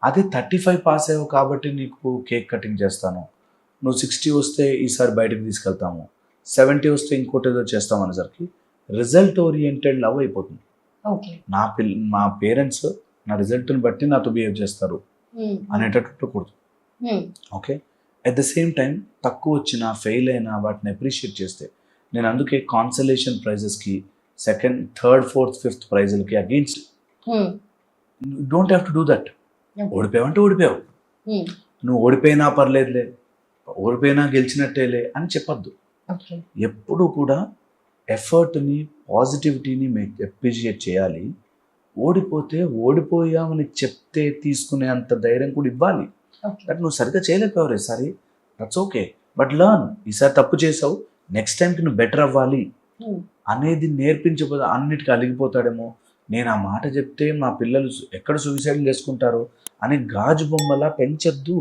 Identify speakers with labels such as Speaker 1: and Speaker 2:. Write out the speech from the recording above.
Speaker 1: అదే 35 పాస్ అయ్యావు కాబట్టి నీకు కేక్ కటింగ్ చేస్తాను, నువ్వు 60 వస్తే ఈసారి బయటకు తీసుకెళ్తాము, 70 వస్తే ఇంకోటి ఏదో చేస్తాం అనేసరికి రిజల్ట్ ఓరియంటెడ్ లవ్ అయిపోతుంది.
Speaker 2: ఓకే.
Speaker 1: మా పేరెంట్స్ నా రిజల్ట్ని బట్టి నాతో బిహేవ్ చేస్తారు అనేటట్టు కూడదు. Okay. At the same time తక్కువ వచ్చినా ఫెయిల్ అయినా వాటిని అప్రిషియేట్ చేస్తే, నేను అందుకే కాన్సలేషన్ ప్రైజెస్కి సెకండ్, థర్డ్, ఫోర్త్, ఫిఫ్త్ ప్రైజులకి against. Don't have to do that. ఓడిపోయావంటే ఓడిపోయావు, నువ్వు ఓడిపోయినా పర్లేదులే, ఓడిపోయినా గెలిచినట్టేలే అని చెప్పొద్దు. ఎప్పుడు కూడా ఎఫర్ట్ని, పాజిటివిటీని అప్రిషియేట్ చేయాలి. ఓడిపోతే ఓడిపోయామని చెప్తే తీసుకునే అంత ధైర్యం కూడా ఇవ్వాలి. దట్ నువ్వు సరిగ్గా చేయలేకపోయావు sorry, that's okay, but learn. ఈసారి తప్పు చేసావు, నెక్స్ట్ టైంకి నువ్వు బెటర్ అవ్వాలి అనేది నేర్పించకపోతే అన్నిటికీ అలిగిపోతాడేమో. నేను ఆ మాట చెప్తే మా పిల్లలు ఎక్కడ సూసైడ్ చేసుకుంటారో అని గాజు బొమ్మలా పెంచొద్దు.